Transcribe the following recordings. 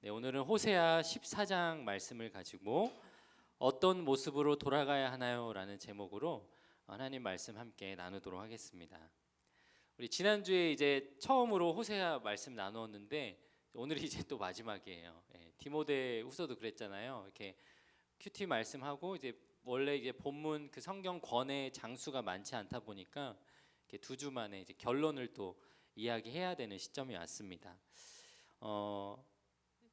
네, 오늘은 호세아 14장 말씀을 가지고 어떤 모습으로 돌아가야 하나요? 라는 제목으로 하나님 말씀 함께 나누도록 하겠습니다. 우리 지난주에 이제 처음으로 호세아 말씀 나누었는데 오늘이 이제 또 마지막이에요. 디모데 후서도 그랬잖아요. 이렇게 큐티 말씀하고 이제 원래 이제 본문 그 성경 권의 장수가 많지 않다 보니까 이렇게 두 주 만에 이제 결론을 또 이야기해야 되는 시점이 왔습니다.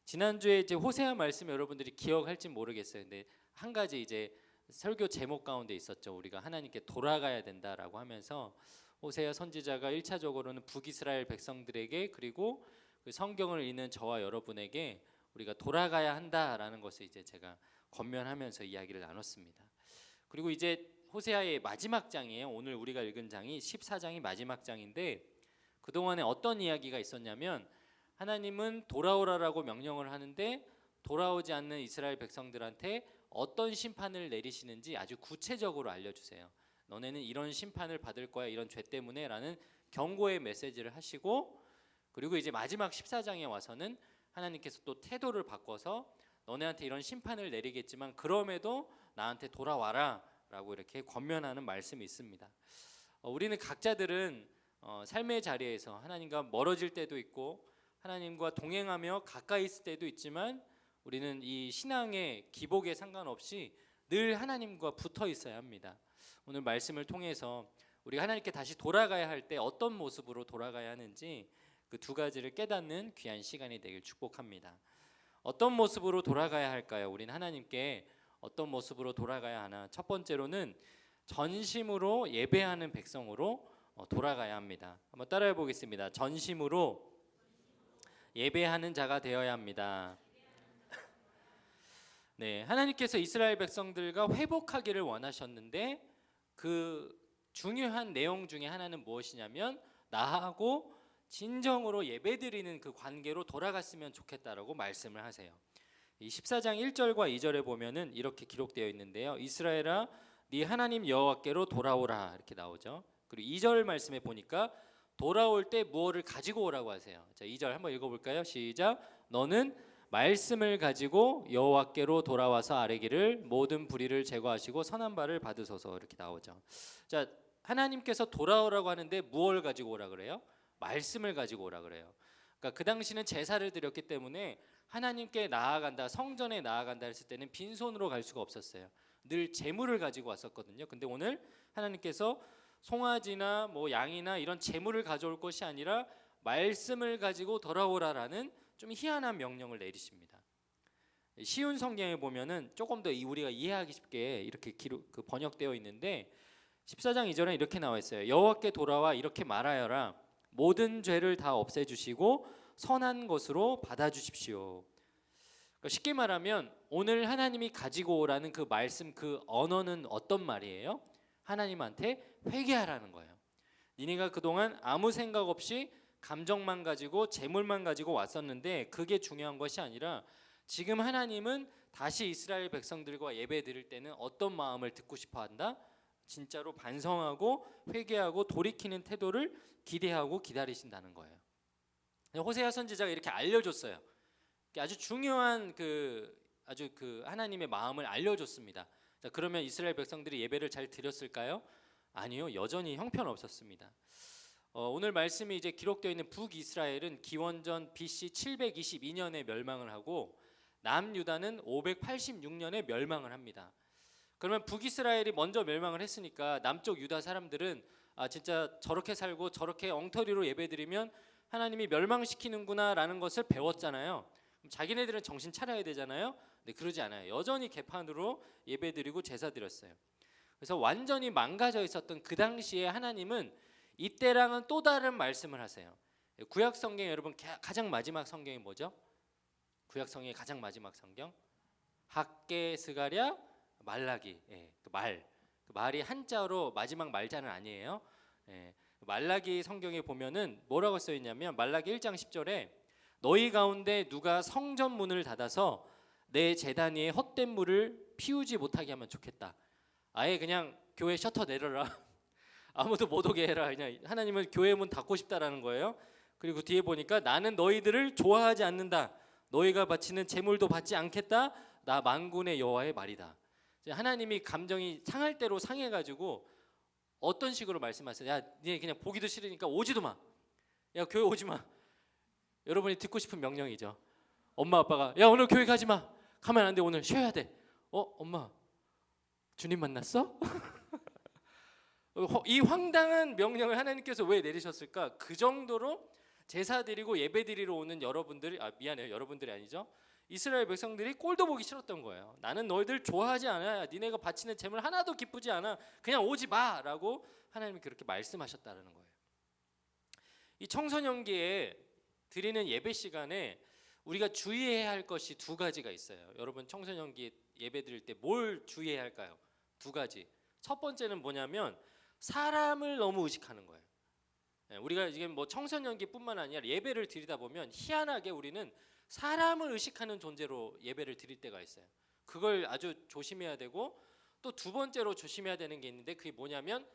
지난주에 이제 호세아 말씀 여러분들이 기억할지 모르겠어요. 근데 한 가지 이제 설교 제목 가운데 있었죠. 우리가 하나님께 돌아가야 된다라고 하면서 호세아 선지자가 1차적으로는 북이스라엘 백성들에게 그리고 그 성경을 읽는 저와 여러분에게 우리가 돌아가야 한다라는 것을 이제 제가 권면하면서 이야기를 나눴습니다. 그리고 이제 호세아의 마지막 장이에요. 오늘 우리가 읽은 장이 14장이 마지막 장인데 그동안에 어떤 이야기가 있었냐면 하나님은 돌아오라라고 명령을 하는데 돌아오지 않는 이스라엘 백성들한테 어떤 심판을 내리시는지 아주 구체적으로 알려주세요. 너네는 이런 심판을 받을 거야, 이런 죄 때문에 라는 경고의 메시지를 하시고, 그리고 이제 마지막 14장에 와서는 하나님께서 또 태도를 바꿔서 너네한테 이런 심판을 내리겠지만 그럼에도 나한테 돌아와라 라고 이렇게 권면하는 말씀이 있습니다. 우리는 각자들은 삶의 자리에서 하나님과 멀어질 때도 있고 하나님과 동행하며 가까이 있을 때도 있지만 우리는 이 신앙의 기복에 상관없이 늘 하나님과 붙어 있어야 합니다. 오늘 말씀을 통해서 우리가 하나님께 다시 돌아가야 할 때 어떤 모습으로 돌아가야 하는지 그 두 가지를 깨닫는 귀한 시간이 되길 축복합니다. 어떤 모습으로 돌아가야 할까요? 우리는 하나님께 어떤 모습으로 돌아가야 하나? 첫 번째로는 전심으로 예배하는 백성으로 돌아가야 합니다. 한번 따라해 보겠습니다. 전심으로 예배하는 자가 되어야 합니다. 네, 하나님께서 이스라엘 백성들과 회복하기를 원하셨는데 그 중요한 내용 중에 하나는 무엇이냐면 나하고 진정으로 예배드리는 그 관계로 돌아갔으면 좋겠다라고 말씀을 하세요. 이 14장 1절과 2절에 보면은 이렇게 기록되어 있는데요. 이스라엘아 네 하나님 여호와께로 돌아오라 이렇게 나오죠. 그리고 2절 말씀에 보니까 돌아올 때 무엇을 가지고 오라고 하세요. 자, 2절 한번 읽어볼까요? 시작. 너는 말씀을 가지고 여호와께로 돌아와서 아뢰기를 모든 불의를 제거하시고 선한 바를 받으소서 이렇게 나오죠. 자, 하나님께서 돌아오라고 하는데 무엇을 가지고 오라 그래요? 말씀을 가지고 오라 그래요. 그러니까 그 당시는 제사를 드렸기 때문에 하나님께 나아간다, 성전에 나아간다 했을 때는 빈손으로 갈 수가 없었어요. 늘 제물을 가지고 왔었거든요. 근데 오늘 하나님께서 송아지나 뭐 양이나 이런 제물을 가져올 것이 아니라 말씀을 가지고 돌아오라라는 좀 희한한 명령을 내리십니다. 쉬운 성경에 보면은 조금 더 우리가 이해하기 쉽게 이렇게 번역되어 있는데 14장 2절에 이렇게 나와 있어요. 여호와께 돌아와 이렇게 말하여라. 모든 죄를 다 없애주시고 선한 것으로 받아주십시오. 그러니까 쉽게 말하면 오늘 하나님이 가지고 오라는 그 말씀, 그 언어는 어떤 말이에요? 하나님한테 회개하라는 거예요. 니네가 그동안 아무 생각 없이 감정만 가지고 재물만 가지고 왔었는데 그게 중요한 것이 아니라 지금 하나님은 다시 이스라엘 백성들과 예배 드릴 때는 어떤 마음을 듣고 싶어 한다? 진짜로 반성하고 회개하고 돌이키는 태도를 기대하고 기다리신다는 거예요. 호세아 선지자가 이렇게 알려줬어요. 아주 중요한 아주 하나님의 마음을 알려줬습니다. 자, 그러면 이스라엘 백성들이 예배를 잘 드렸을까요? 아니요, 여전히 형편없었습니다. 오늘 말씀이 이제 기록되어 있는 북이스라엘은 기원전 BC 722년에 멸망을 하고 남유다는 586년에 멸망을 합니다. 그러면 북이스라엘이 먼저 멸망을 했으니까 남쪽 유다 사람들은 진짜 저렇게 살고 저렇게 엉터리로 예배드리면 하나님이 멸망시키는구나 라는 것을 배웠잖아요. 그럼 자기네들은 정신 차려야 되잖아요. 근데 그러지 않아요. 여전히 개판으로 예배드리고 제사 드렸어요. 그래서 완전히 망가져 있었던 그 당시에 하나님은 이때랑은 또 다른 말씀을 하세요. 구약 성경 여러분 가장 마지막 성경이 뭐죠? 구약 성경의 가장 마지막 성경 학개, 스가랴, 말라기. 그 말이 한자로 마지막 말자는 아니에요. 말라기 성경에 보면은 뭐라고 써 있냐면 말라기 1장 10절에 너희 가운데 누가 성전 문을 닫아서 내 제단 위에 헛된 물을 피우지 못하게 하면 좋겠다. 아예 그냥 교회 셔터 내려라. 아무도 못 오게 해라. 그냥 하나님은 교회 문 닫고 싶다라는 거예요. 그리고 뒤에 보니까 나는 너희들을 좋아하지 않는다. 너희가 바치는 제물도 받지 않겠다. 나 만군의 여호와의 말이다. 하나님이 감정이 상할 대로 상해가지고 어떤 식으로 말씀하세요? 야, 니 그냥 보기도 싫으니까 오지도 마. 야, 교회 오지 마. 여러분이 듣고 싶은 명령이죠. 엄마 아빠가 야, 오늘 교회 가지 마. 가면 안 돼. 오늘 쉬어야 돼. 엄마 주님 만났어? 이 황당한 명령을 하나님께서 왜 내리셨을까? 그 정도로 제사 드리고 예배 드리러 오는 여러분들이 미안해요. 여러분들이 아니죠. 이스라엘 백성들이 꼴도 보기 싫었던 거예요. 나는 너희들 좋아하지 않아. 니네가 바치는 제물 하나도 기쁘지 않아. 그냥 오지 마라고 하나님이 그렇게 말씀하셨다는 거예요. 이 청소년기에 드리는 예배 시간에 우리가 주의해야 할 것이 두 가지가 있어요. 여러분 청소년기 예배 드릴 때 뭘 주의해야 할까요? 두 가지. 첫 번째는 뭐냐면 사람을 너무 의식하는 거예요. 우리가 지금 뭐 청소년기뿐만 아니라 예배를 드리다 보면 희한하게 우리는 사람을 의식하는 존재로 예배를 드릴 때가 있어요. 그걸 아주 조심해야 되고 또 두 번째로 조심해야 되는 게 있는데 그게 뭐냐면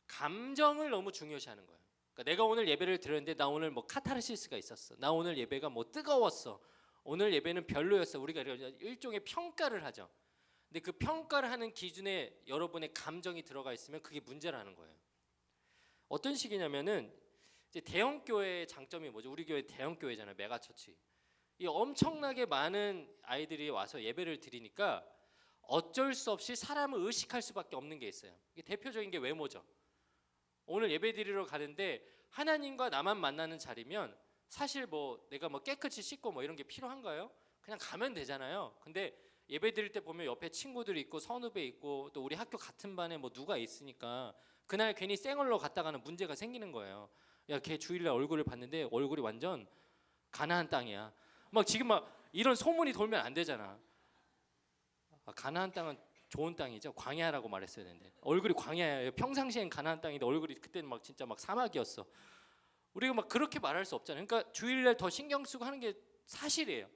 감정을 너무 중요시하는 거예요. 그러니까 내가 오늘 예배를 드렸는데 나 오늘 뭐 카타르시스가 있었어. 나 오늘 예배가 뭐 뜨거웠어. 오늘 예배는 별로였어. 우리가 일종의 평가를 하죠. 근데 그 평가를 하는 기준에 여러분의 감정이 들어가 있으면 그게 문제라는 거예요. 어떤 식이냐면은 이제 대형 교회의 장점이 뭐죠? 우리 교회 대형 교회잖아요. 메가처치. 이 엄청나게 많은 아이들이 와서 예배를 드리니까 어쩔 수 없이 사람을 의식할 수밖에 없는 게 있어요. 이게 대표적인 게 외모죠. 오늘 예배 드리러 가는데 하나님과 나만 만나는 자리면 사실 뭐 내가 뭐 깨끗이 씻고 뭐 이런 게 필요한가요? 그냥 가면 되잖아요. 근데 예배 드릴 때 보면 옆에 친구들이 있고 선후배 있고 또 우리 학교 같은 반에 뭐 누가 있으니까 그날 괜히 쌩얼로 갔다가는 문제가 생기는 거예요. 야, 걔 주일날 얼굴을 봤는데 얼굴이 완전 가나안 땅이야. 막 지금 막 이런 소문이 돌면 안 되잖아. 가나안 땅은 좋은 땅이죠. 광야라고 말했어야 되는데 얼굴이 광야예요. 평상시엔 가나안 땅인데 얼굴이 그때는 막 진짜 막 사막이었어. 우리가 막 그렇게 말할 수 없잖아요. 그러니까 주일날 더 신경 쓰고 하는 게 사실이에요.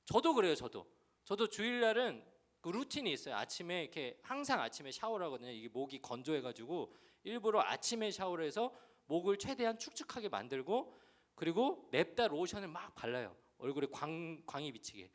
저도 그래요. 저도 주일날은 그 루틴이 있어요. 아침에 이렇게 항상 아침에 샤워를 하거든요. 이게 목이 건조해가지고 일부러 아침에 샤워를 해서 목을 최대한 축축하게 만들고 그리고 냅다 로션을 막 발라요. 얼굴에 광이 비치게.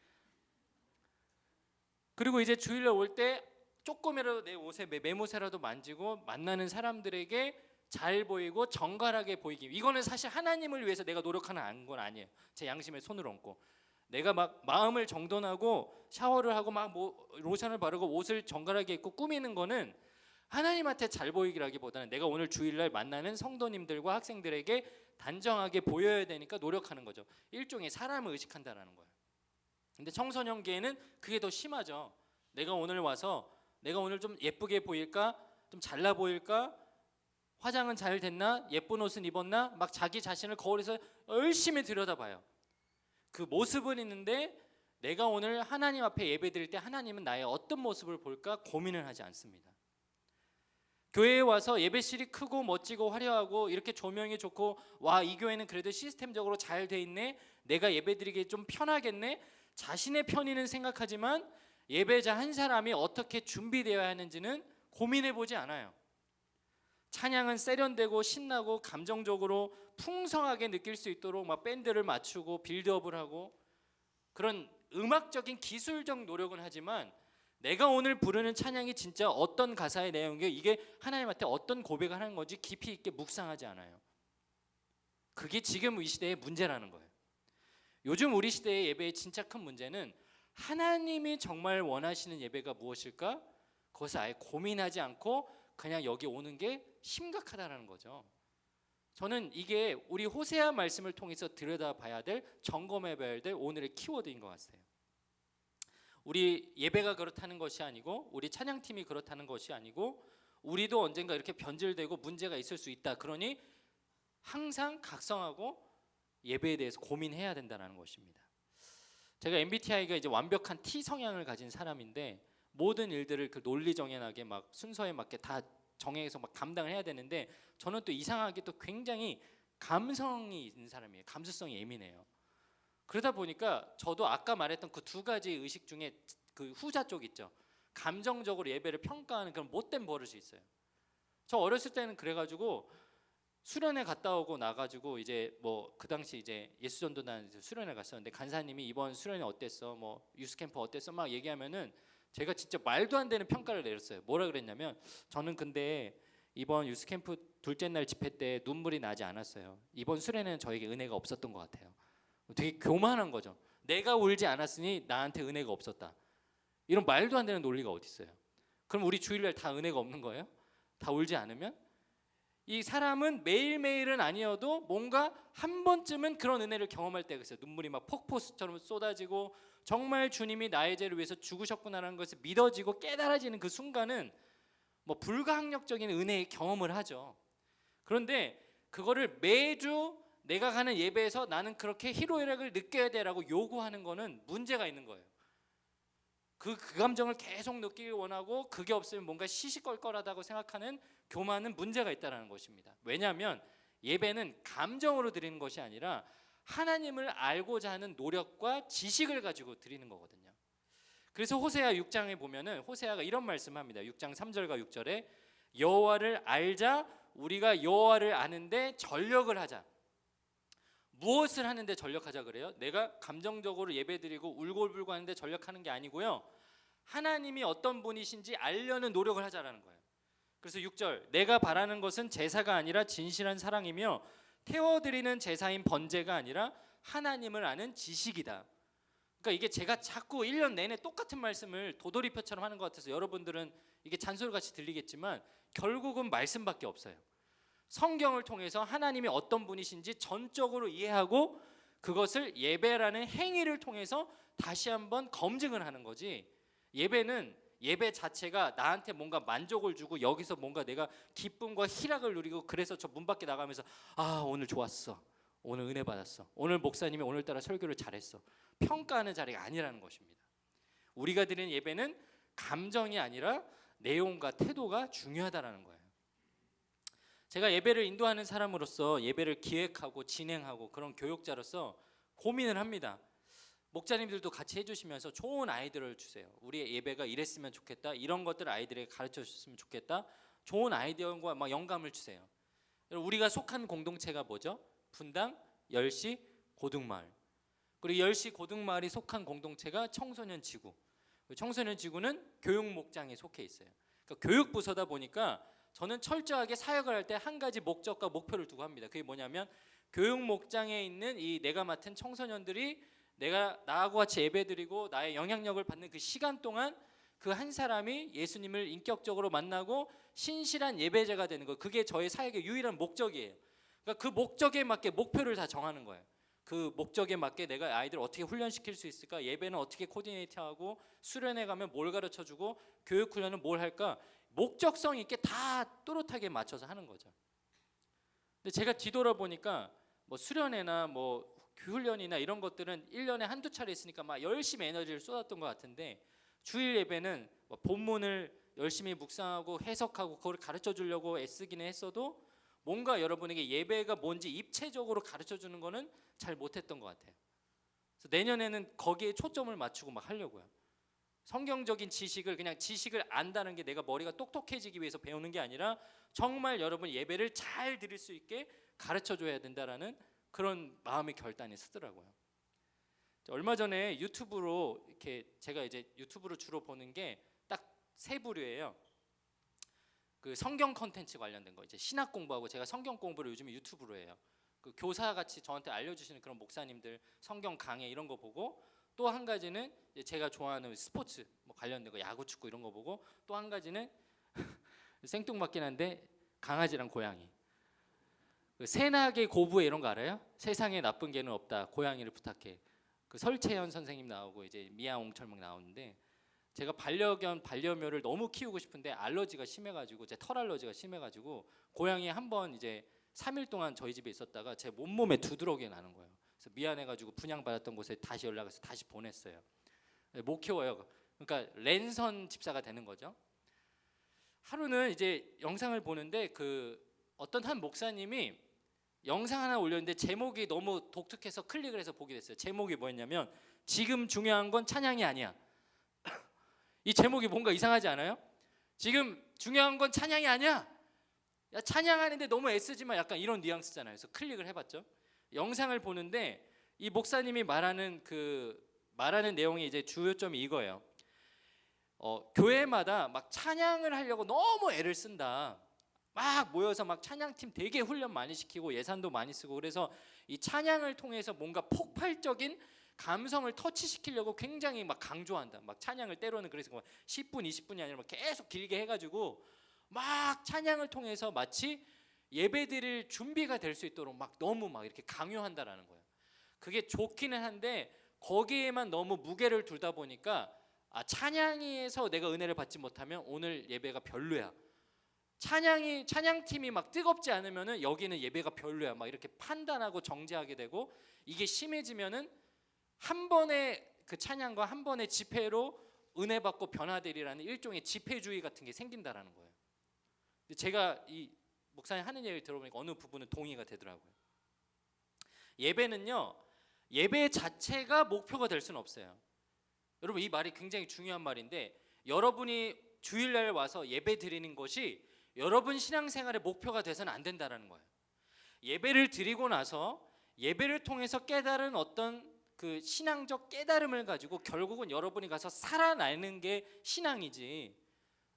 그리고 이제 주일날 올 때 조금이라도 내 옷에 매모새라도 만지고 만나는 사람들에게 잘 보이고 정갈하게 보이기. 이거는 사실 하나님을 위해서 내가 노력하는 건 아니에요. 제 양심에 손을 얹고 내가 막 마음을 정돈하고 샤워를 하고 막 뭐 로션을 바르고 옷을 정갈하게 입고 꾸미는 거는 하나님한테 잘 보이기라기보다는 내가 오늘 주일날 만나는 성도님들과 학생들에게 단정하게 보여야 되니까 노력하는 거죠. 일종의 사람을 의식한다라는 거예요. 근데 청소년기에는 그게 더 심하죠. 내가 오늘 와서 내가 오늘 좀 예쁘게 보일까? 좀 잘나 보일까? 화장은 잘 됐나? 예쁜 옷은 입었나? 막 자기 자신을 거울에서 열심히 들여다봐요. 그 모습은 있는데 내가 오늘 하나님 앞에 예배드릴 때 하나님은 나의 어떤 모습을 볼까 고민을 하지 않습니다. 교회에 와서 예배실이 크고 멋지고 화려하고 이렇게 조명이 좋고 와, 이 교회는 그래도 시스템적으로 잘 돼 있네. 내가 예배드리기 좀 편하겠네. 자신의 편의는 생각하지만 예배자 한 사람이 어떻게 준비되어야 하는지는 고민해 보지 않아요. 찬양은 세련되고 신나고 감정적으로 풍성하게 느낄 수 있도록 막 밴드를 맞추고 빌드업을 하고 그런 음악적인 기술적 노력은 하지만 내가 오늘 부르는 찬양이 진짜 어떤 가사의 내용이 이게 하나님한테 어떤 고백을 하는 건지 깊이 있게 묵상하지 않아요. 그게 지금 이 시대의 문제라는 거예요. 요즘 우리 시대의 예배의 진짜 큰 문제는 하나님이 정말 원하시는 예배가 무엇일까? 그것을 아예 고민하지 않고 그냥 여기 오는 게 심각하다는 거죠. 저는 이게 우리 호세아 말씀을 통해서 들여다봐야 될, 점검해봐야 될 오늘의 키워드인 것 같아요. 우리 예배가 그렇다는 것이 아니고 우리 찬양팀이 그렇다는 것이 아니고 우리도 언젠가 이렇게 변질되고 문제가 있을 수 있다. 그러니 항상 각성하고 예배에 대해서 고민해야 된다는 것입니다. 제가 MBTI가 이제 완벽한 T 성향을 가진 사람인데 모든 일들을 그 논리정연하게 막 순서에 맞게 다 정해서 막 감당을 해야 되는데 저는 또 이상하게 또 굉장히 감성이 있는 사람이에요. 감수성이 예민해요. 그러다 보니까 저도 아까 말했던 그 두 가지 의식 중에 그 후자 쪽 있죠. 감정적으로 예배를 평가하는 그런 못된 버릇이 있어요. 저 어렸을 때는 그래가지고 수련회 갔다 오고 나가지고 이제 뭐 그 당시 이제 예수전도단 수련회 갔었는데 간사님이 이번 수련회 어땠어? 뭐 유스캠프 어땠어? 막 얘기하면은 제가 진짜 말도 안 되는 평가를 내렸어요. 뭐라 그랬냐면 저는 근데 이번 유스캠프 둘째 날 집회 때 눈물이 나지 않았어요. 이번 수련회는 저에게 은혜가 없었던 것 같아요. 되게 교만한 거죠. 내가 울지 않았으니 나한테 은혜가 없었다. 이런 말도 안 되는 논리가 어디 있어요? 그럼 우리 주일날 다 은혜가 없는 거예요? 다 울지 않으면? 이 사람은 매일매일은 아니어도 뭔가 한 번쯤은 그런 은혜를 경험할 때가 있어요. 눈물이 막 폭포수처럼 쏟아지고 정말 주님이 나의 죄를 위해서 죽으셨구나라는 것을 믿어지고 깨달아지는 그 순간은 뭐 불가항력적인 은혜의 경험을 하죠. 그런데 그거를 매주 내가 가는 예배에서 나는 그렇게 희로애락을 느껴야 돼라고 요구하는 거는 문제가 있는 거예요. 그 감정을 계속 느끼길 원하고 그게 없으면 뭔가 시시껄껄하다고 생각하는 교만은 문제가 있다는 것입니다. 왜냐하면 예배는 감정으로 드리는 것이 아니라 하나님을 알고자 하는 노력과 지식을 가지고 드리는 거거든요. 그래서 호세아 6장에 보면은 호세아가 이런 말씀합니다. 6장 3절과 6절에 여호와를 알자, 우리가 여호와를 아는데 전력을 하자. 무엇을 하는데 전력하자 그래요? 내가 감정적으로 예배드리고 울고불고 하는데 전력하는 게 아니고요, 하나님이 어떤 분이신지 알려는 노력을 하자라는 거예요. 그래서 6절, 내가 바라는 것은 제사가 아니라 진실한 사랑이며 태워드리는 제사인 번제가 아니라 하나님을 아는 지식이다. 그러니까 이게 제가 자꾸 1년 내내 똑같은 말씀을 도돌이표처럼 하는 것 같아서 여러분들은 이게 잔소리같이 들리겠지만 결국은 말씀밖에 없어요. 성경을 통해서 하나님이 어떤 분이신지 전적으로 이해하고 그것을 예배라는 행위를 통해서 다시 한번 검증을 하는 거지, 예배는 예배 자체가 나한테 뭔가 만족을 주고 여기서 뭔가 내가 기쁨과 희락을 누리고 그래서 저 문 밖에 나가면서 아 오늘 좋았어, 오늘 은혜 받았어, 오늘 목사님이 오늘따라 설교를 잘했어, 평가하는 자리가 아니라는 것입니다. 우리가 드리는 예배는 감정이 아니라 내용과 태도가 중요하다는 거예요. 제가 예배를 인도하는 사람으로서 예배를 기획하고 진행하고 그런 교육자로서 고민을 합니다. 목자님들도 같이 해주시면서 좋은 아이디어를 주세요. 우리의 예배가 이랬으면 좋겠다, 이런 것들을 아이들에게 가르쳐 주셨으면 좋겠다, 좋은 아이디어와 막 영감을 주세요. 우리가 속한 공동체가 뭐죠? 분당 열시 고등마을. 그리고 열시 고등마을이 속한 공동체가 청소년 지구. 청소년 지구는 교육 목장에 속해 있어요. 그러니까 교육부서다 보니까 저는 철저하게 사역을 할 때 한 가지 목적과 목표를 두고 합니다. 그게 뭐냐면 교육 목장에 있는 이 내가 맡은 청소년들이 내가 나하고 같이 예배드리고 나의 영향력을 받는 그 시간 동안 그 한 사람이 예수님을 인격적으로 만나고 신실한 예배자가 되는 거, 그게 저의 사역의 유일한 목적이에요. 그러니까 그 목적에 맞게 목표를 다 정하는 거예요. 그 목적에 맞게 내가 아이들을 어떻게 훈련시킬 수 있을까, 예배는 어떻게 코디네이트하고 수련회 가면 뭘 가르쳐주고 교육 훈련은 뭘 할까, 목적성 있게 다 또렷하게 맞춰서 하는 거죠. 근데 제가 뒤돌아보니까 뭐 수련회나 뭐 훈련이나 이런 것들은 1년에 한두 차례 있으니까 막 열심히 에너지를 쏟았던 것 같은데, 주일 예배는 뭐 본문을 열심히 묵상하고 해석하고 그걸 가르쳐 주려고 애쓰기는 했어도 뭔가 여러분에게 예배가 뭔지 입체적으로 가르쳐 주는 거는 잘 못했던 것 같아요. 그래서 내년에는 거기에 초점을 맞추고 막 하려고요. 성경적인 지식을, 그냥 지식을 안다는 게 내가 머리가 똑똑해지기 위해서 배우는 게 아니라 정말 여러분 예배를 잘 드릴 수 있게 가르쳐 줘야 된다라는 그런 마음의 결단이 서더라고요. 얼마 전에 유튜브로 이렇게 제가 이제 유튜브를 주로 보는 게 딱 세 부류예요. 그 성경 컨텐츠 관련된 거, 이제 신학 공부하고, 제가 성경 공부를 요즘에 유튜브로 해요. 그 교사 같이 저한테 알려주시는 그런 목사님들 성경 강해 이런 거 보고, 또 한 가지는 제가 좋아하는 스포츠 뭐 관련된 거, 야구, 축구 이런 거 보고, 또 한 가지는 생뚱맞긴 한데 강아지랑 고양이. 그 새나게 고부에 이런 거 알아요? 세상에 나쁜 개는 없다, 고양이를 부탁해. 그 설채연 선생님 나오고 이제 미아옹철몽 나오는데, 제가 반려견 반려묘를 너무 키우고 싶은데 알러지가 심해가지고, 제 털 알러지가 심해가지고 고양이 한번 이제 3일 동안 저희 집에 있었다가 제 몸에 두드러기 나는 거예요. 그래서 미안해가지고 분양받았던 곳에 다시 연락해서 다시 보냈어요. 못 키워요. 그러니까 랜선 집사가 되는 거죠. 하루는 이제 영상을 보는데 그 어떤 한 목사님이 영상 하나 올렸는데 제목이 너무 독특해서 클릭을 해서 보게 됐어요. 제목이 뭐였냐면 지금 중요한 건 찬양이 아니야. 이 제목이 뭔가 이상하지 않아요? 지금 중요한 건 찬양이 아니야. 야, 찬양하는데 너무 애쓰지만 약간 이런 뉘앙스잖아요. 그래서 클릭을 해봤죠. 영상을 보는데 이 목사님이 말하는 내용이 이제 주요점이 이거예요. 교회마다 막 찬양을 하려고 너무 애를 쓴다. 막 모여서 막 찬양팀 되게 훈련 많이 시키고 예산도 많이 쓰고, 그래서 이 찬양을 통해서 뭔가 폭발적인 감성을 터치시키려고 굉장히 막 강조한다. 막 찬양을 때로는 그래서 10분, 20분이 아니라 막 계속 길게 해가지고 막 찬양을 통해서 마치 예배드릴 준비가 될 수 있도록 막 너무 막 이렇게 강요한다라는 거예요. 그게 좋기는 한데 거기에만 너무 무게를 두다 보니까 찬양에서 내가 은혜를 받지 못하면 오늘 예배가 별로야. 찬양팀이 막 뜨겁지 않으면은 여기는 예배가 별로야. 막 이렇게 판단하고 정죄하게 되고, 이게 심해지면은 한 번의 그 찬양과 한 번의 집회로 은혜 받고 변화되리라는 일종의 집회주의 같은 게 생긴다라는 거예요. 제가 이 목사님 하는 얘기를 들어보니까 어느 부분은 동의가 되더라고요. 예배는요, 예배 자체가 목표가 될 수는 없어요. 여러분, 이 말이 굉장히 중요한 말인데, 여러분이 주일날 와서 예배 드리는 것이 여러분 신앙생활의 목표가 돼서는 안 된다는 거예요. 예배를 드리고 나서 예배를 통해서 깨달은 어떤 그 신앙적 깨달음을 가지고 결국은 여러분이 가서 살아나는 게 신앙이지,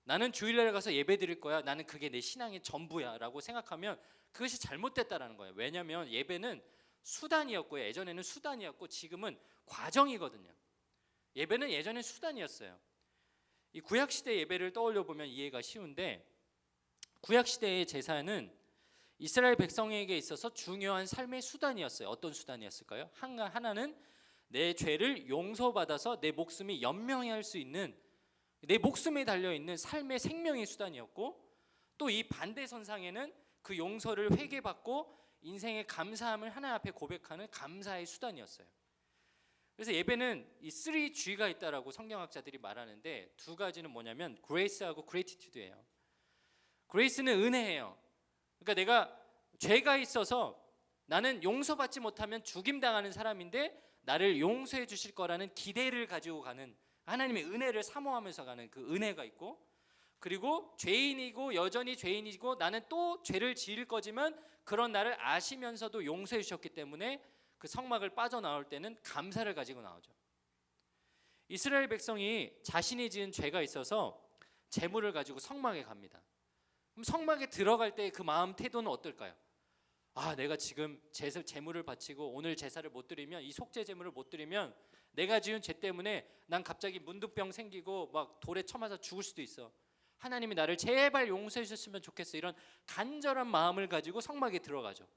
나는 주일날 가서 예배 드릴 거야, 나는 그게 내 신앙의 전부야 라고 생각하면 그것이 잘못됐다라는 거예요. 왜냐하면 예배는 수단이었고요, 예전에는 수단이었고 지금은 과정이거든요. 예배는 예전엔 수단이었어요. 이 구약시대 예배를 떠올려 보면 이해가 쉬운데, 구약시대의 제사는 이스라엘 백성에게 있어서 중요한 삶의 수단이었어요. 어떤 수단이었을까요? 하나는 내 죄를 용서받아서 내 목숨이 연명할 수 있는, 내 목숨에 달려있는 삶의 생명의 수단이었고, 또 이 반대선상에는 그 용서를 회개받고 인생의 감사함을 하나님 앞에 고백하는 감사의 수단이었어요. 그래서 예배는 이 3G가 있다라고 성경학자들이 말하는데, 두 가지는 뭐냐면 grace하고 gratitude예요. grace는 은혜예요. 그러니까 내가 죄가 있어서 나는 용서받지 못하면 죽임당하는 사람인데 나를 용서해 주실 거라는 기대를 가지고 가는, 하나님의 은혜를 사모하면서 가는 그 은혜가 있고, 그리고 죄인이고 여전히 죄인이고 나는 또 죄를 지을 거지만 그런 나를 아시면서도 용서해 주셨기 때문에 그 성막을 빠져나올 때는 감사를 가지고 나오죠. 이스라엘 백성이 자신이 지은 죄가 있어서 제물을 가지고 성막에 갑니다. 그럼 성막에 들어갈 때 그 마음 태도는 어떨까요? 내가 지금 제물을 바치고 오늘 제사를 못 드리면, 이 속죄 제물을 못 드리면 내가 지은 죄 때문에 난 갑자기 문둥병 생기고 막 돌에 쳐맞아 죽을 수도 있어. 하나님이 나를 제발 용서해 주셨으면 좋겠어. 이런 간절한 마음을 가지고 성막에 들어가죠.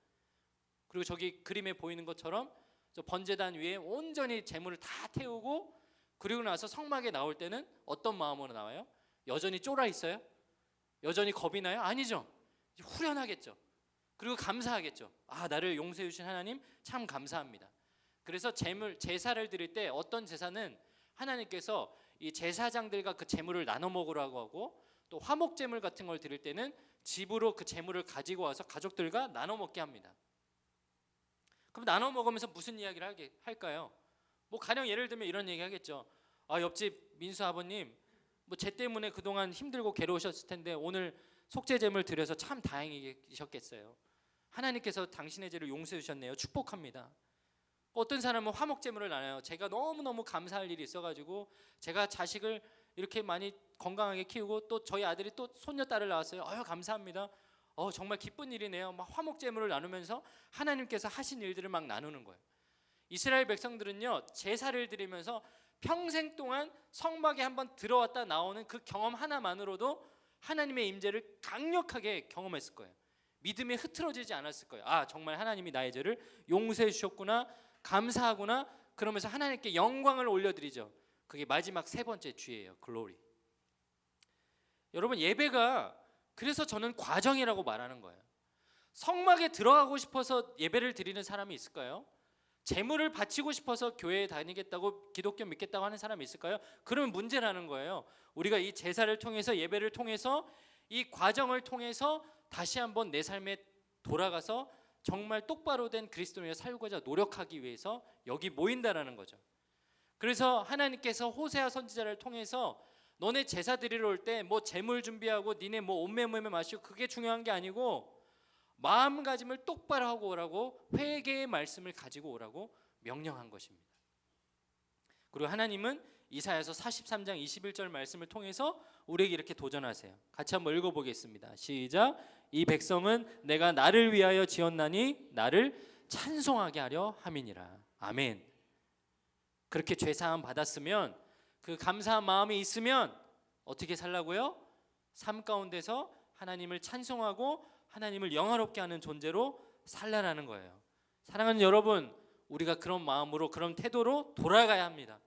그리고 저기 그림에 보이는 것처럼 저 번제단 위에 온전히 제물을 다 태우고, 그리고 나서 성막에 나올 때는 어떤 마음으로 나와요? 여전히 쫄아 있어요? 여전히 겁이 나요? 아니죠. 후련하겠죠. 그리고 감사하겠죠. 나를 용서해 주신 하나님 참 감사합니다. 그래서 제사를 드릴 때 어떤 제사는 하나님께서 이 제사장들과 그 제물을 나눠 먹으라고 하고, 또 화목제물 같은 걸 드릴 때는 집으로 그 제물을 가지고 와서 가족들과 나눠 먹게 합니다. 그럼 나눠 먹으면서 무슨 이야기를 할까요? 뭐 가령 예를 들면 이런 얘기 하겠죠. 옆집 민수 아버님 쟤 때문에 그동안 힘들고 괴로우셨을 텐데 오늘 속죄제물 드려서 참 다행이셨겠어요. 하나님께서 당신의 죄를 용서해 주셨네요. 축복합니다. 어떤 사람은 화목제물을 나눠요. 제가 너무너무 감사할 일이 있어가지고 제가 자식을 이렇게 많이 건강하게 키우고 또 저희 아들이 또 손녀딸을 낳았어요. 감사합니다. 정말 기쁜 일이네요. 막 화목제물을 나누면서 하나님께서 하신 일들을 막 나누는 거예요. 이스라엘 백성들은요, 제사를 드리면서 평생 동안 성막에 한번 들어왔다 나오는 그 경험 하나만으로도 하나님의 임재를 강력하게 경험했을 거예요. 믿음이 흐트러지지 않았을 거예요. 정말 하나님이 나의 죄를 용서해 주셨구나, 감사하구나, 그러면서 하나님께 영광을 올려드리죠. 그게 마지막 세 번째 G예요. 글로리. 여러분, 예배가 그래서 저는 과정이라고 말하는 거예요. 성막에 들어가고 싶어서 예배를 드리는 사람이 있을까요? 재물을 바치고 싶어서 교회에 다니겠다고, 기독교 믿겠다고 하는 사람이 있을까요? 그러면 문제라는 거예요. 우리가 이 제사를 통해서, 예배를 통해서, 이 과정을 통해서 다시 한번 내 삶에 돌아가서 정말 똑바로 된 그리스도인으로 살고자 노력하기 위해서 여기 모인다라는 거죠. 그래서 하나님께서 호세아 선지자를 통해서 너네 제사 드리러 올 때 뭐 제물 준비하고 니네 뭐 옷매매매 마시고 그게 중요한 게 아니고 마음가짐을 똑바로 하고 오라고 회개의 말씀을 가지고 오라고 명령한 것입니다. 그리고 하나님은 이사야서 43장 21절 말씀을 통해서 우리에게 이렇게 도전하세요. 같이 한번 읽어보겠습니다. 시작. 이 백성은 내가 나를 위하여 지었나니 나를 찬송하게 하려 함이니라. 아멘. 그렇게 죄사함 받았으면 그 감사한 마음이 있으면 어떻게 살라고요? 삶 가운데서 하나님을 찬송하고 하나님을 영화롭게 하는 존재로 살라라는 거예요. 사랑하는 여러분, 우리가 그런 마음으로 그런 태도로 돌아가야 합니다.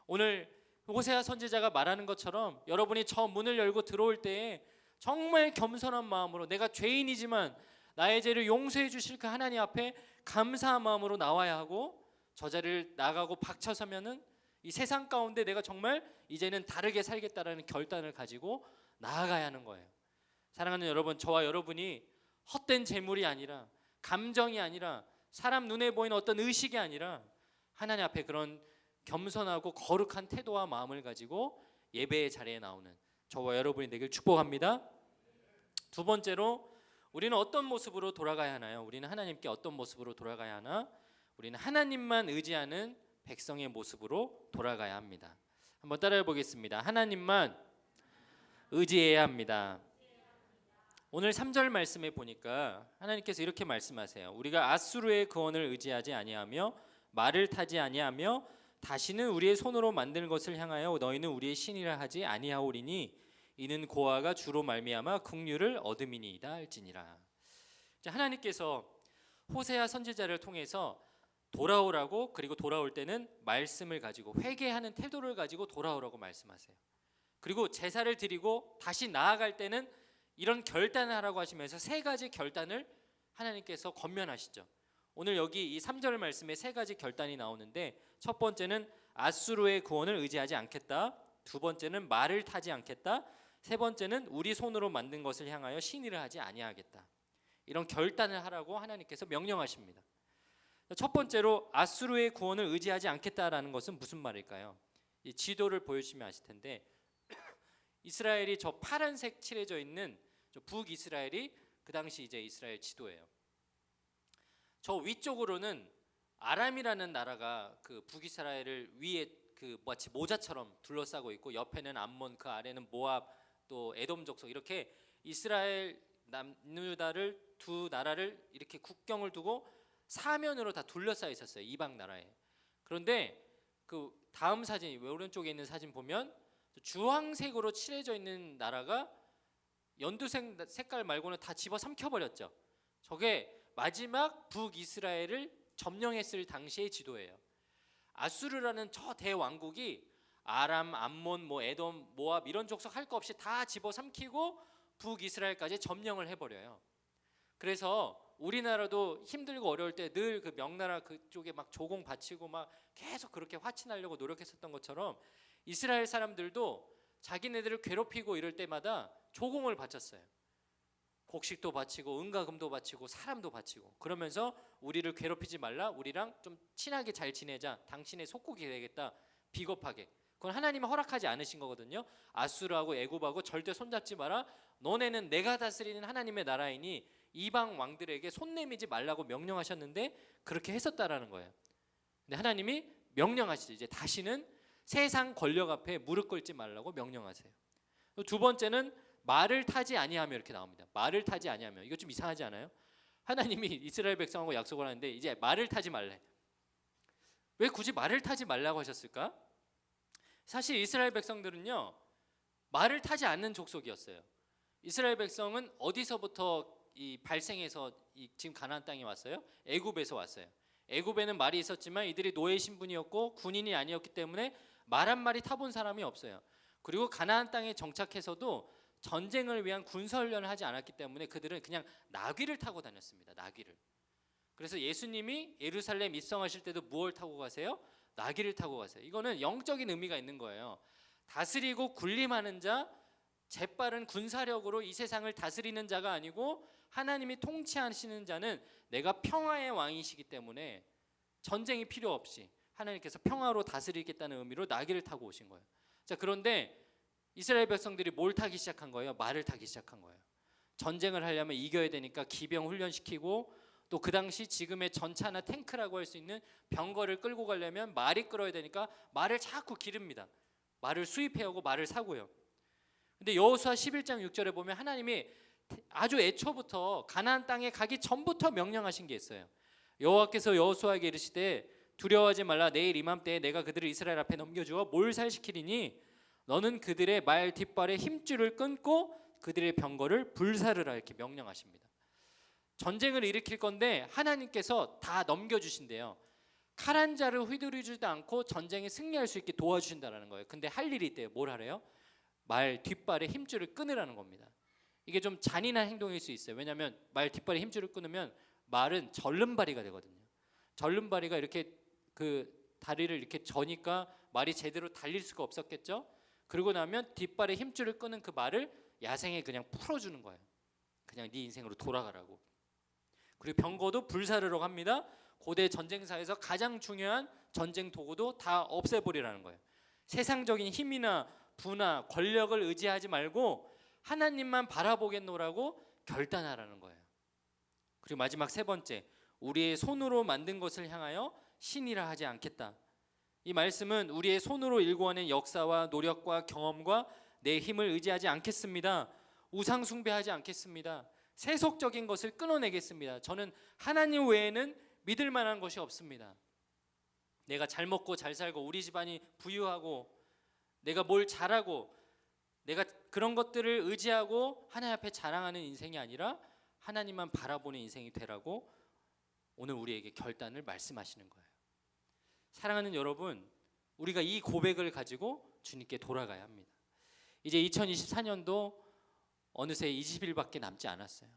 오늘 호세아 선지자가 말하는 것처럼 여러분이 저 문을 열고 들어올 때에 정말 겸손한 마음으로 내가 죄인이지만 나의 죄를 용서해 주실 그 하나님 앞에 감사한 마음으로 나와야 하고 저 자리를 나가고 박쳐서면은 이 세상 가운데 내가 정말 이제는 다르게 살겠다라는 결단을 가지고 나아가야 하는 거예요. 사랑하는 여러분, 저와 여러분이 헛된 재물이 아니라 감정이 아니라 사람 눈에 보이는 어떤 의식이 아니라 하나님 앞에 그런 겸손하고 거룩한 태도와 마음을 가지고 예배의 자리에 나오는 저와 여러분이 되길 축복합니다. 두 번째로 우리는 어떤 모습으로 돌아가야 하나요? 우리는 하나님께 어떤 모습으로 돌아가야 하나? 우리는 하나님만 의지하는 백성의 모습으로 돌아가야 합니다. 한번 따라해 보겠습니다. 하나님만 의지해야 합니다. 오늘 3절 말씀에 보니까 하나님께서 이렇게 말씀하세요. 우리가 앗수르의 구원을 의지하지 아니하며 말을 타지 아니하며 다시는 우리의 손으로 만든 것을 향하여 너희는 우리의 신이라 하지 아니하오리니 이는 고아가 주로 말미암아 긍휼을 얻음이니이다 할지니라. 하나님께서 호세아 선지자를 통해서 돌아오라고, 그리고 돌아올 때는 말씀을 가지고 회개하는 태도를 가지고 돌아오라고 말씀하세요. 그리고 제사를 드리고 다시 나아갈 때는 이런 결단을 하라고 하시면서 세 가지 결단을 하나님께서 권면하시죠. 오늘 여기 이 3절 말씀에 세 가지 결단이 나오는데, 첫 번째는 앗수르의 구원을 의지하지 않겠다, 두 번째는 말을 타지 않겠다, 세 번째는 우리 손으로 만든 것을 향하여 신의를 하지 아니하겠다. 이런 결단을 하라고 하나님께서 명령하십니다. 첫 번째로 앗수르의 구원을 의지하지 않겠다라는 것은 무슨 말일까요? 이 지도를 보여주시면 아실 텐데 이스라엘이 저 파란색 칠해져 있는 저 북이스라엘이 그 당시 이제 이스라엘 지도예요. 저 위쪽으로는 아람이라는 나라가 그 북이스라엘을 위에 그 마치 모자처럼 둘러싸고 있고, 옆에는 암몬, 그 아래는 모압, 또 에돔 족속, 이렇게 이스라엘 남유다를 두 나라를 이렇게 국경을 두고 사면으로 다 둘러싸여 있었어요, 이방 나라에. 그런데 그 다음 사진, 오른쪽에 있는 사진 보면 주황색으로 칠해져 있는 나라가 연두색 색깔 말고는 다 집어삼켜 버렸죠. 저게 마지막 북이스라엘을 점령했을 당시의 지도예요. 아수르라는 저 대왕국이 아람, 암몬, 뭐 에돔, 모압 이런 족속 할 거 없이 다 집어삼키고 북이스라엘까지 점령을 해버려요. 그래서 우리나라도 힘들고 어려울 때 늘 그 명나라 그쪽에 막 조공 바치고 막 계속 그렇게 화친하려고 노력했었던 것처럼 이스라엘 사람들도 자기네들을 괴롭히고 이럴 때마다 조공을 바쳤어요. 곡식도 바치고 은가금도 바치고 사람도 바치고, 그러면서 우리를 괴롭히지 말라, 우리랑 좀 친하게 잘 지내자, 당신의 속국이 되겠다, 비겁하게. 그건 하나님이 허락하지 않으신 거거든요. 아수르하고 애굽하고 절대 손잡지 마라, 너네는 내가 다스리는 하나님의 나라이니 이방 왕들에게 손 내미지 말라고 명령하셨는데 그렇게 했었다라는 거예요. 근데 하나님이 명령하시죠. 이제 다시는 세상 권력 앞에 무릎 꿇지 말라고 명령하세요. 두 번째는 말을 타지 아니하며, 이렇게 나옵니다. 말을 타지 아니하며. 이거 좀 이상하지 않아요? 하나님이 이스라엘 백성하고 약속을 하는데 이제 말을 타지 말래. 왜 굳이 말을 타지 말라고 하셨을까? 사실 이스라엘 백성들은요, 말을 타지 않는 족속이었어요. 이스라엘 백성은 어디서부터 이 발생해서 지금 가나안 땅에 왔어요? 애굽에서 왔어요. 애굽에는 말이 있었지만 이들이 노예 신분이었고 군인이 아니었기 때문에 말 한 마리 타본 사람이 없어요. 그리고 가나안 땅에 정착해서도 전쟁을 위한 군사훈련을 하지 않았기 때문에 그들은 그냥 나귀를 타고 다녔습니다. 나귀를. 그래서 예수님이 예루살렘 입성하실 때도 무엇을 타고 가세요? 나귀를 타고 가세요. 이거는 영적인 의미가 있는 거예요. 다스리고 군림하는 자, 재빠른 군사력으로 이 세상을 다스리는 자가 아니고 하나님이 통치하시는 자는 내가 평화의 왕이시기 때문에 전쟁이 필요 없이 하나님께서 평화로 다스리겠다는 의미로 나귀를 타고 오신 거예요. 자, 그런데 이스라엘 백성들이 뭘 타기 시작한 거예요? 말을 타기 시작한 거예요. 전쟁을 하려면 이겨야 되니까 기병 훈련시키고, 또 그 당시 지금의 전차나 탱크라고 할 수 있는 병거를 끌고 가려면 말이 끌어야 되니까 말을 자꾸 기릅니다. 말을 수입해오고 말을 사고요. 근데 여호수아 11장 6절에 보면 하나님이 아주 애초부터 가나안 땅에 가기 전부터 명령하신 게 있어요. 여호와께서 여호수아에게 이르시되 두려워하지 말라. 내일 이맘때에 내가 그들을 이스라엘 앞에 넘겨주어 몰살시키리니 너는 그들의 말 뒷발에 힘줄을 끊고 그들의 병거를 불사르라. 이렇게 명령하십니다. 전쟁을 일으킬 건데 하나님께서 다 넘겨주신대요. 칼 한 자를 휘두르지도 않고 전쟁에 승리할 수 있게 도와주신다는 거예요. 근데 할 일이 있대요. 뭘 하래요? 말 뒷발에 힘줄을 끊으라는 겁니다. 이게 좀 잔인한 행동일 수 있어요. 왜냐하면 말 뒷발에 힘줄을 끊으면 말은 절름발이가 되거든요. 절름발이가 이렇게 그 다리를 이렇게 저니까 말이 제대로 달릴 수가 없었겠죠. 그러고 나면 뒷발에 힘줄을 끄는 그 말을 야생에 그냥 풀어주는 거예요. 그냥 네 인생으로 돌아가라고. 그리고 병거도 불사르라고 합니다. 고대 전쟁사에서 가장 중요한 전쟁 도구도 다 없애버리라는 거예요. 세상적인 힘이나 부나 권력을 의지하지 말고 하나님만 바라보겠노라고 결단하라는 거예요. 그리고 마지막 세 번째, 우리의 손으로 만든 것을 향하여 신이라 하지 않겠다. 이 말씀은 우리의 손으로 일구어낸 역사와 노력과 경험과 내 힘을 의지하지 않겠습니다. 우상 숭배하지 않겠습니다. 세속적인 것을 끊어내겠습니다. 저는 하나님 외에는 믿을 만한 것이 없습니다. 내가 잘 먹고 잘 살고 우리 집안이 부유하고 내가 뭘 잘하고 내가 그런 것들을 의지하고 하나님 앞에 자랑하는 인생이 아니라 하나님만 바라보는 인생이 되라고 오늘 우리에게 결단을 말씀하시는 거예요. 사랑하는 여러분, 우리가 이 고백을 가지고 주님께 돌아가야 합니다. 이제 2024년도 어느새 20일밖에 남지 않았어요.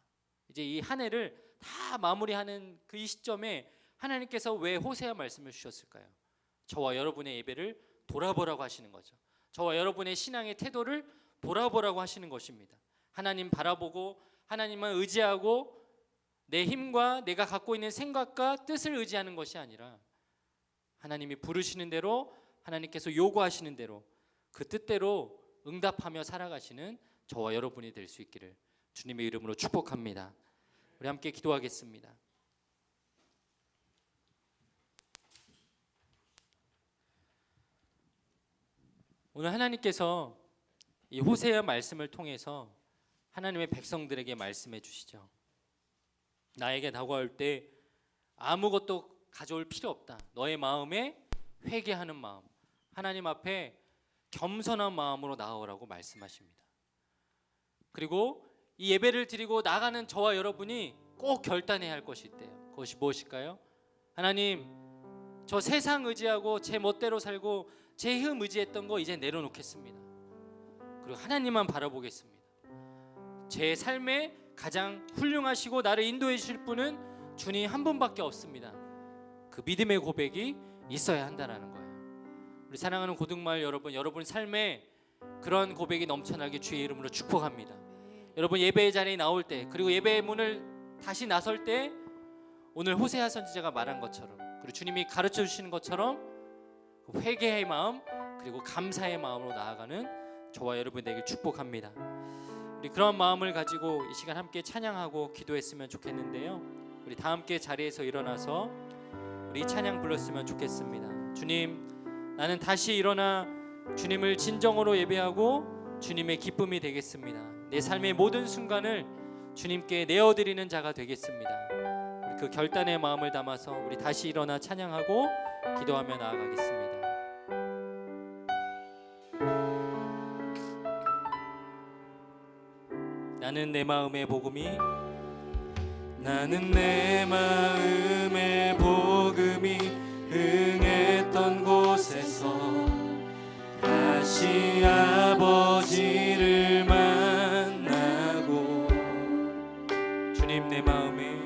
이제 이 한 해를 다 마무리하는 그 이 시점에 하나님께서 왜 호세아 말씀을 주셨을까요? 저와 여러분의 예배를 돌아보라고 하시는 거죠. 저와 여러분의 신앙의 태도를 돌아보라고 하시는 것입니다. 하나님 바라보고 하나님만 의지하고 내 힘과 내가 갖고 있는 생각과 뜻을 의지하는 것이 아니라 하나님이 부르시는 대로, 하나님께서 요구하시는 대로 그 뜻대로 응답하며 살아가시는 저와 여러분이 될 수 있기를 주님의 이름으로 축복합니다. 우리 함께 기도하겠습니다. 오늘 하나님께서 이 호세아 말씀을 통해서 하나님의 백성들에게 말씀해 주시죠. 나에게 다가올 때 아무것도 가져올 필요 없다. 너의 마음에 회개하는 마음, 하나님 앞에 겸손한 마음으로 나아오라고 말씀하십니다. 그리고 이 예배를 드리고 나가는 저와 여러분이 꼭 결단해야 할 것이 있대요. 그것이 무엇일까요? 하나님, 저 세상 의지하고 제 멋대로 살고 제 힘 의지했던 거 이제 내려놓겠습니다. 그리고 하나님만 바라보겠습니다. 제 삶에 가장 훌륭하시고 나를 인도해 주실 분은 주님 한 분밖에 없습니다. 그 믿음의 고백이 있어야 한다는 거예요. 우리 사랑하는 고등마을 여러분, 여러분 삶에 그런 고백이 넘쳐나게 주의 이름으로 축복합니다. 여러분 예배의 자리에 나올 때, 그리고 예배의 문을 다시 나설 때 오늘 호세아 선지자가 말한 것처럼, 그리고 주님이 가르쳐 주시는 것처럼 회개의 마음 그리고 감사의 마음으로 나아가는 저와 여러분 되길 축복합니다. 우리 그런 마음을 가지고 이 시간 함께 찬양하고 기도했으면 좋겠는데요. 우리 다 함께 자리에서 일어나서 우리 이 찬양 불렀으면 좋겠습니다. 주님, 나는 다시 일어나 주님을 진정으로 예배하고 주님의 기쁨이 되겠습니다. 내 삶의 모든 순간을 주님께 내어드리는 자가 되겠습니다. 우리 그 결단의 마음을 담아서 우리 다시 일어나 찬양하고 기도하며 나아가겠습니다. 나는 내 마음의 복음이, 나는 내 마음의 복음이 흥했던 곳에서 다시 아버지를 만나고, 주님 내 마음에,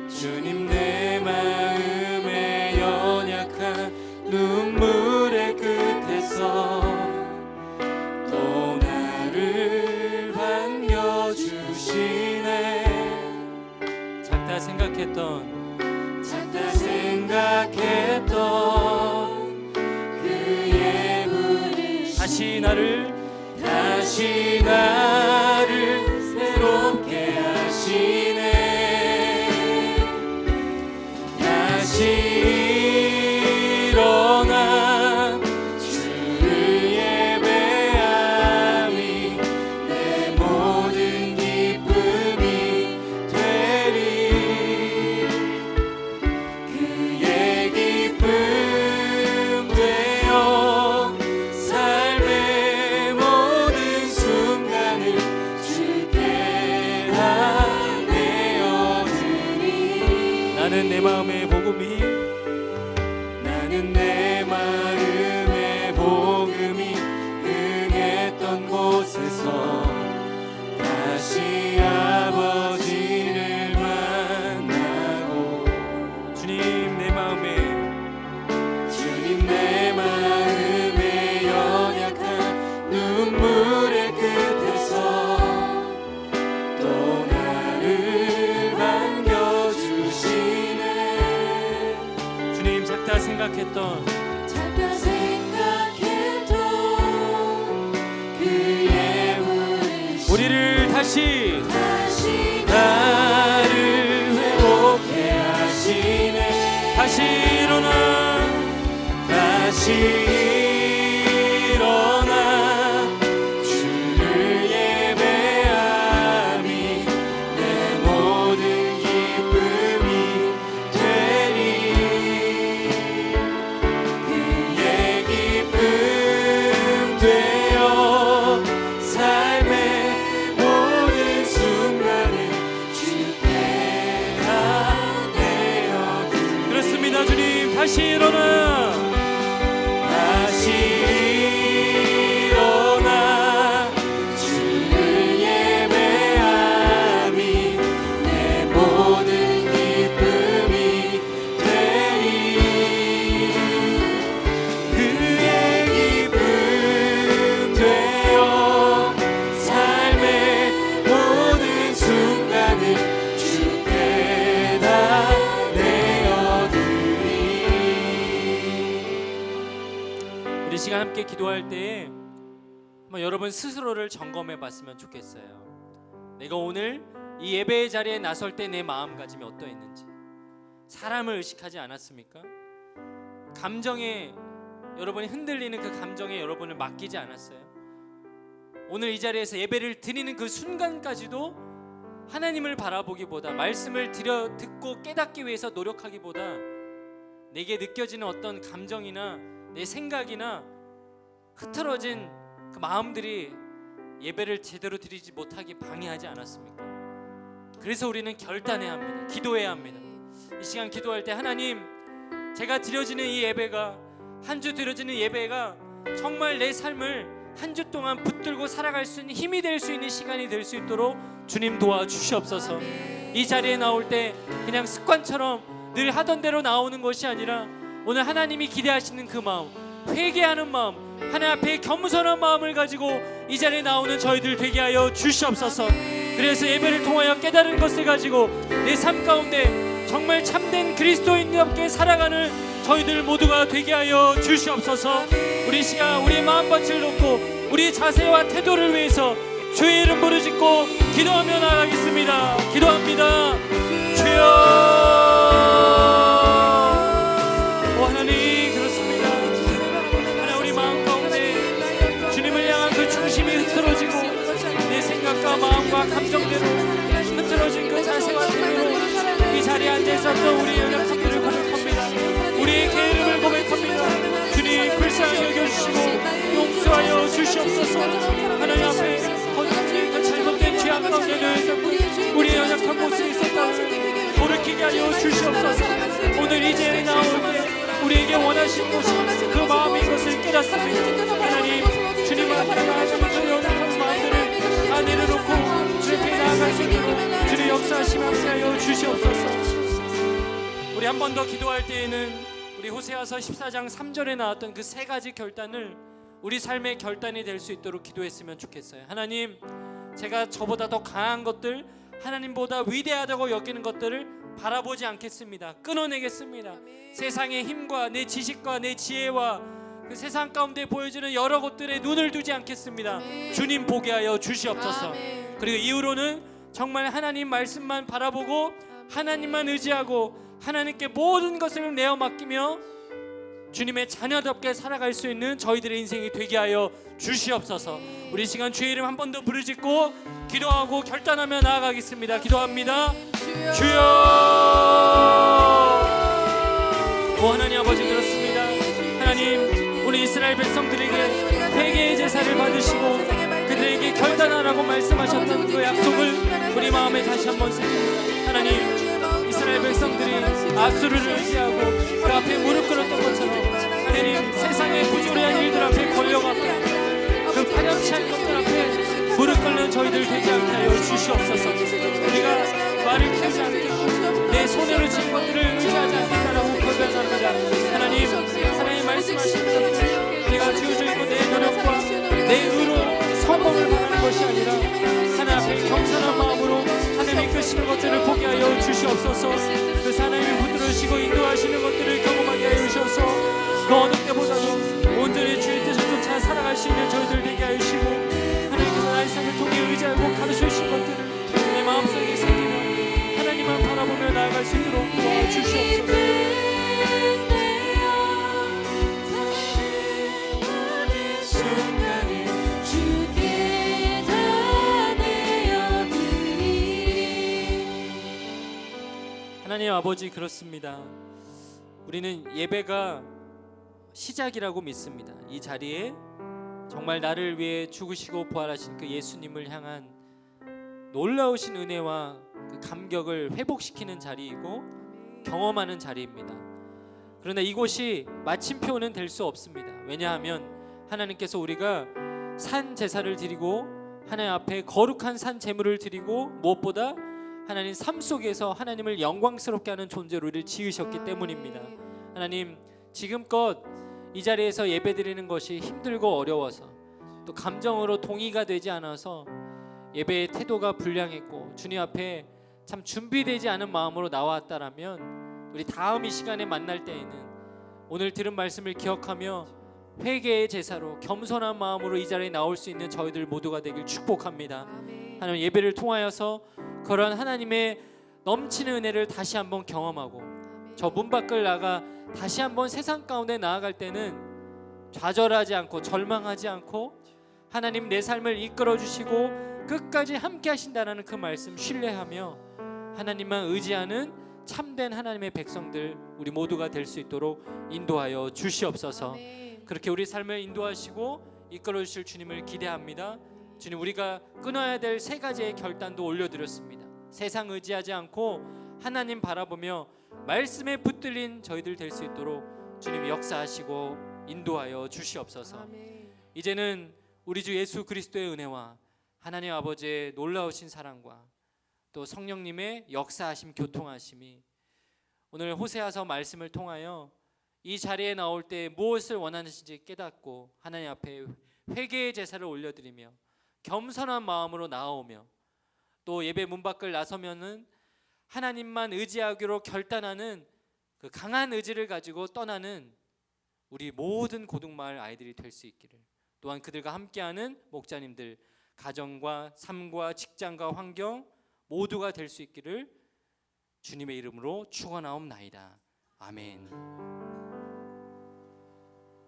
주님 내 마음의 연약한 눈물의 끝에서 또 나를 반겨주시네. 작다 생각했던 그의 분이 다시 나를 다시 나를 새롭게 하시네. 다시 일어나 주를 예배함이 내 모든 기쁨이 되리. 그의 기쁨 되어 삶의 모든 순간을 주께 다 내어드리리. 나는 내 마음의 복음이 흥했던 곳에서 다시 아버지를 만나고 주님 내 마음에 연약한 눈물의 끝에서 또 나를 반겨주시네. 주님 작다 생각했던 그의 우리를 다시 나를 회복해 하시네. 다시 일어나 주를 예배함이 내 모든 기쁨이 되리. 그의 기쁨 되어 삶의 모든 순간을 주께 다 내어드리리. 그렇습니다. 주님 다시 일어나 주를 예배함이 내 모든 기쁨이 되리. 그의 기쁨 되어 삶의 모든 순간을 주께 다 내어드리리. 우리 시간 함께 기도할 때에 여러분 스스로를 점검해 봤으면 좋겠어요. 내가 오늘 이 예배의 자리에 나설 때 내 마음가짐이 어떠했는지. 사람을 의식하지 않았습니까? 감정에 여러분이 흔들리는 그 감정에 여러분을 맡기지 않았어요? 오늘 이 자리에서 예배를 드리는 그 순간까지도 하나님을 바라보기보다 말씀을 듣고 깨닫기 위해서 노력하기보다 내게 느껴지는 어떤 감정이나 내 생각이나 흐트러진 그 마음들이 예배를 제대로 드리지 못하게 방해하지 않았습니까? 그래서 우리는 결단해야 합니다. 기도해야 합니다. 이 시간 기도할 때 하나님, 제가 드려지는 이 예배가, 한 주 드려지는 예배가 정말 내 삶을 한 주 동안 붙들고 살아갈 수 있는 힘이 될 수 있는 시간이 될 수 있도록 주님 도와주시옵소서. 이 자리에 나올 때 그냥 습관처럼 늘 하던 대로 나오는 것이 아니라 오늘 하나님이 기대하시는 그 마음, 회개하는 마음, 하나님 앞에 겸손한 마음을 가지고 이 자리에 나오는 저희들 되게 하여 주시옵소서. 그래서 예배를 통하여 깨달은 것을 가지고 내 삶 가운데 정말 참된 그리스도인답게 살아가는 저희들 모두가 되게 하여 주시옵소서. 우리 시간 우리의 마음밭을 놓고 우리의 자세와 태도를 위해서 주의 이름 부르짖고 기도하며 나가겠습니다. 기도합니다. 주여. 하나님, 그렇습니다. 하나님, 우리 마음 가운데 주님을 향한 그 중심이 흐트러지고 내 생각과 마음과 감정대로 흐트러진 그 자세와 태도로 이 자리에 앉아 있었던 우리의 연약함들을 고백합니다. 우리의 게으름을 고백합니다. 주님 불쌍히 여겨주시고 용서하여 주시옵소서. 하나님 앞에 그 잘못된 죄악 가운데 놓여있었고 우리의 연약한 곳에 있었다를 돌이키게 하여 주시옵소서. 오늘 이 자리에 나올 때 우리에게 원하시는 것이 그 마음인 것을 깨닫습니다. 하나님, 주님 앞에 나아가서 그 연약한 마음들을 다 내려놓고 주님께 나아갈 수 있도록 주님 역사하시며 하여 주시옵소서. 우리 한 번 더 기도할 때에는 우리 호세아서 14장 3절에 나왔던 그 세 가지 결단을 우리 삶의 결단이 될 수 있도록 기도했으면 좋겠어요. 하나님, 제가 저보다 더 강한 것들, 하나님보다 위대하다고 여기는 것들을 바라보지 않겠습니다. 끊어내겠습니다. 세상의 힘과 내 지식과 내 지혜와 그 세상 가운데 보여지는 여러 것들에 눈을 두지 않겠습니다. 아멘. 주님 보게 하여 주시옵소서. 아멘. 그리고 이후로는 정말 하나님 말씀만 바라보고 하나님만 의지하고 하나님께 모든 것을 내어 맡기며 주님의 자녀답게 살아갈 수 있는 저희들의 인생이 되게 하여 주시옵소서. 우리 시간 주의 이름 한 번 더 부르짖고 기도하고 결단하며 나아가겠습니다. 기도합니다. 주여. 오 하나님 아버지, 그렇습니다. 하나님, 우리 이스라엘 백성들에게 회개의 제사를 받으시고 그들에게 결단하라고 말씀하셨던 그 약속을 우리 마음에 다시 한번 새깁니다. 하나님, 이스라엘 백성들이 압수를 의지하고 그 앞에 무릎 꿇었던 것처럼 하나님, 세상의 부조리한 일들 앞에 걸려가고 그 파렴치 한 것들 앞에 무릎 꿇는 저희들 되지 않게 하여 주시옵소서. 우리가 말을 피우지 않겠고 내 손으로 진 것들을 의지하지 않겠다라고 결단합니다. 하나님 말씀하시는 것들 내가 지어져 있고 내 노력과 내 의로 성공을 바라는 것이 아니라 하나님 앞에 겸손한 마음으로 하나님 이끄시는 것들을 보게 하여 주시옵소서. 그 하나님이 붙들으시고 인도하시는 것들을 경험하게 하여 주셔서 그 어느 때보다도 온전히 주의 뜻을 쫓아 살아갈 수 있는 저희들 되게 하여 주시고 하나님께서 나의 삶을 통해 의지하고 가르쳐 주신 것들을 내 마음속에 새기며 하나님만 바라보며 나아갈 수 있도록 도와주시옵소서. 하나님 아버지, 그렇습니다. 우리는 예배가 시작이라고 믿습니다. 이 자리에 정말 나를 위해 죽으시고 부활하신 그 예수님을 향한 놀라우신 은혜와 그 감격을 회복시키는 자리이고 경험하는 자리입니다. 그러나 이곳이 마침표는 될 수 없습니다. 왜냐하면 하나님께서 우리가 산 제사를 드리고 하나님 앞에 거룩한 산 제물을 드리고 무엇보다 하나님 삶 속에서 하나님을 영광스럽게 하는 존재로 우리를 지으셨기 때문입니다. 하나님, 지금껏 이 자리에서 예배드리는 것이 힘들고 어려워서 또 감정으로 동의가 되지 않아서 예배의 태도가 불량했고 주님 앞에 참 준비되지 않은 마음으로 나왔다라면 우리 다음 이 시간에 만날 때에는 오늘 들은 말씀을 기억하며 회개의 제사로 겸손한 마음으로 이 자리에 나올 수 있는 저희들 모두가 되길 축복합니다. 하나님, 예배를 통하여서 그런 하나님의 넘치는 은혜를 다시 한번 경험하고 저 문 밖을 나가 다시 한번 세상 가운데 나아갈 때는 좌절하지 않고 절망하지 않고 하나님 내 삶을 이끌어 주시고 끝까지 함께 하신다는 그 말씀 신뢰하며 하나님만 의지하는 참된 하나님의 백성들 우리 모두가 될 수 있도록 인도하여 주시옵소서. 그렇게 우리 삶을 인도하시고 이끌어 주실 주님을 기대합니다. 주님, 우리가 끊어야 될 세 가지의 결단도 올려드렸습니다. 세상 의지하지 않고 하나님 바라보며 말씀에 붙들린 저희들 될 수 있도록 주님이 역사하시고 인도하여 주시옵소서. 이제는 우리 주 예수 그리스도의 은혜와 하나님 아버지의 놀라우신 사랑과 또 성령님의 역사하심 교통하심이 오늘 호세아서 말씀을 통하여 이 자리에 나올 때 무엇을 원하는지 깨닫고 하나님 앞에 회개의 제사를 올려드리며 겸손한 마음으로 나아오며 또 예배 문 밖을 나서면은 하나님만 의지하기로 결단하는 그 강한 의지를 가지고 떠나는 우리 모든 고등마을 아이들이 될 수 있기를, 또한 그들과 함께하는 목자님들 가정과 삶과 직장과 환경 모두가 될 수 있기를 주님의 이름으로 축원하옵나이다. 아멘.